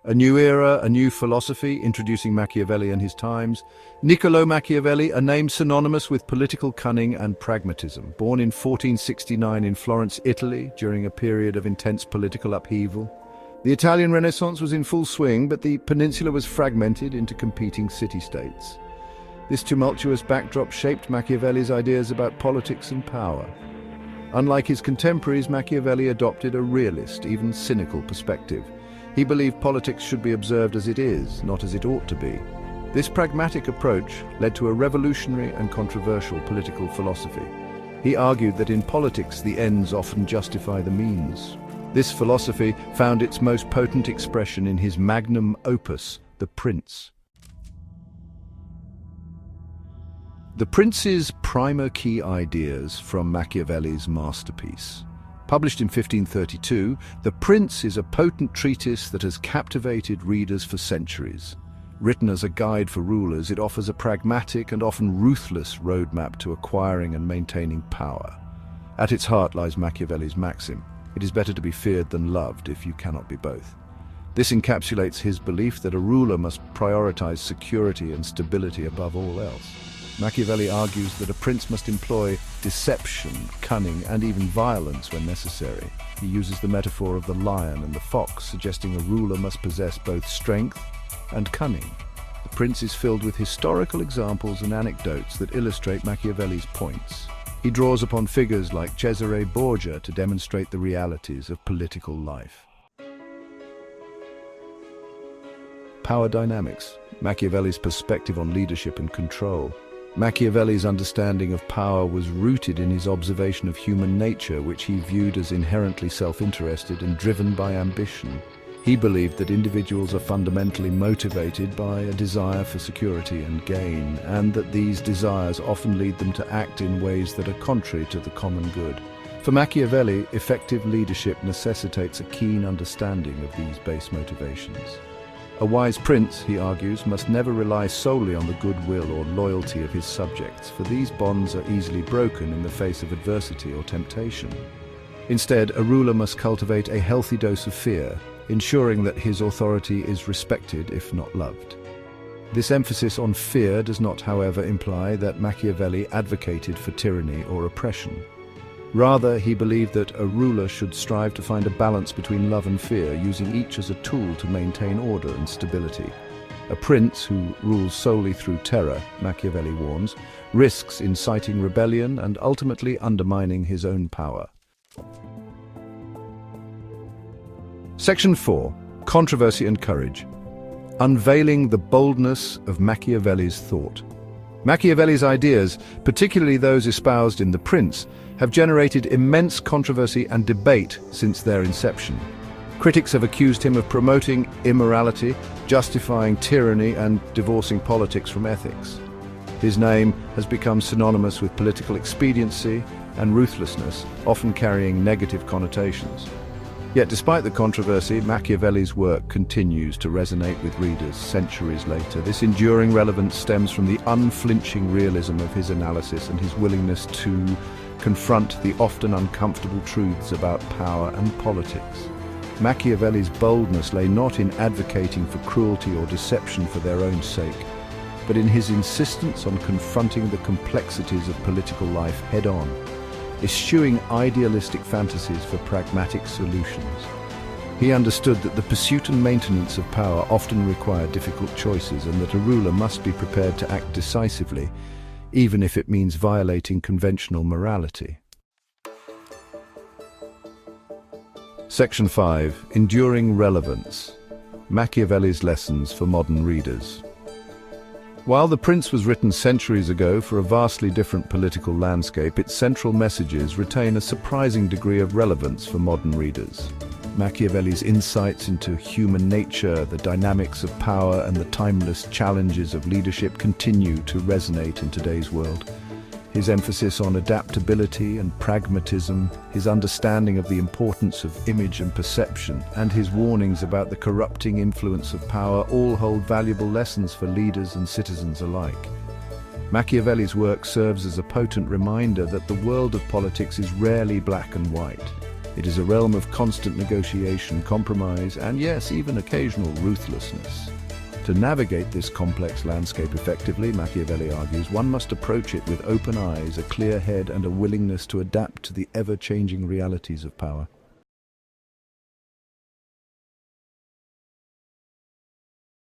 A new era, a new philosophy, introducing Machiavelli and his times. Niccolò Machiavelli, a name synonymous with political cunning and pragmatism. Born in 1469 in Florence, Italy, during a period of intense political upheaval. The Italian Renaissance was in full swing, but the peninsula was fragmented into competing city-states. This tumultuous backdrop shaped Machiavelli's ideas about politics and power. Unlike his contemporaries, Machiavelli adopted a realist, even cynical perspective. He believed politics should be observed as it is, not as it ought to be. This pragmatic approach led to a revolutionary and controversial political philosophy. He argued that in politics the ends often justify the means. This philosophy found its most potent expression in his magnum opus, The Prince. The Prince's primer key ideas from Machiavelli's masterpiece. Published in 1532, The Prince is a potent treatise that has captivated readers for centuries. Written as a guide for rulers, it offers a pragmatic and often ruthless roadmap to acquiring and maintaining power. At its heart lies Machiavelli's maxim: it is better to be feared than loved if you cannot be both. This encapsulates his belief that a ruler must prioritize security and stability above all else. Machiavelli argues that a prince must employ deception, cunning, and even violence when necessary. He uses the metaphor of the lion and the fox, suggesting a ruler must possess both strength and cunning. The Prince is filled with historical examples and anecdotes that illustrate Machiavelli's points. He draws upon figures like Cesare Borgia to demonstrate the realities of political life. Power dynamics. Machiavelli's perspective on leadership and control. Machiavelli's understanding of power was rooted in his observation of human nature, which he viewed as inherently self-interested and driven by ambition. He believed that individuals are fundamentally motivated by a desire for security and gain, and that these desires often lead them to act in ways that are contrary to the common good. For Machiavelli, effective leadership necessitates a keen understanding of these base motivations. A wise prince, he argues, must never rely solely on the goodwill or loyalty of his subjects, for these bonds are easily broken in the face of adversity or temptation. Instead, a ruler must cultivate a healthy dose of fear, ensuring that his authority is respected, if not loved. This emphasis on fear does not, however, imply that Machiavelli advocated for tyranny or oppression. Rather, he believed that a ruler should strive to find a balance between love and fear, using each as a tool to maintain order and stability. A prince who rules solely through terror, Machiavelli warns, risks inciting rebellion and ultimately undermining his own power. Section 4. Controversy and Courage. Unveiling the boldness of Machiavelli's thought. Machiavelli's ideas, particularly those espoused in The Prince, have generated immense controversy and debate since their inception. Critics have accused him of promoting immorality, justifying tyranny, and divorcing politics from ethics. His name has become synonymous with political expediency and ruthlessness, often carrying negative connotations. Yet despite the controversy, Machiavelli's work continues to resonate with readers centuries later. This enduring relevance stems from the unflinching realism of his analysis and his willingness to confront the often uncomfortable truths about power and politics. Machiavelli's boldness lay not in advocating for cruelty or deception for their own sake, but in his insistence on confronting the complexities of political life head-on, eschewing idealistic fantasies for pragmatic solutions. He understood that the pursuit and maintenance of power often require difficult choices, and that a ruler must be prepared to act decisively, even if it means violating conventional morality. Section 5. Enduring Relevance. Machiavelli's Lessons for Modern Readers. While The Prince was written centuries ago for a vastly different political landscape, its central messages retain a surprising degree of relevance for modern readers. Machiavelli's insights into human nature, the dynamics of power, and the timeless challenges of leadership continue to resonate in today's world. His emphasis on adaptability and pragmatism, his understanding of the importance of image and perception, and his warnings about the corrupting influence of power all hold valuable lessons for leaders and citizens alike. Machiavelli's work serves as a potent reminder that the world of politics is rarely black and white. It is a realm of constant negotiation, compromise, and yes, even occasional ruthlessness. To navigate this complex landscape effectively, Machiavelli argues, one must approach it with open eyes, a clear head, and a willingness to adapt to the ever-changing realities of power.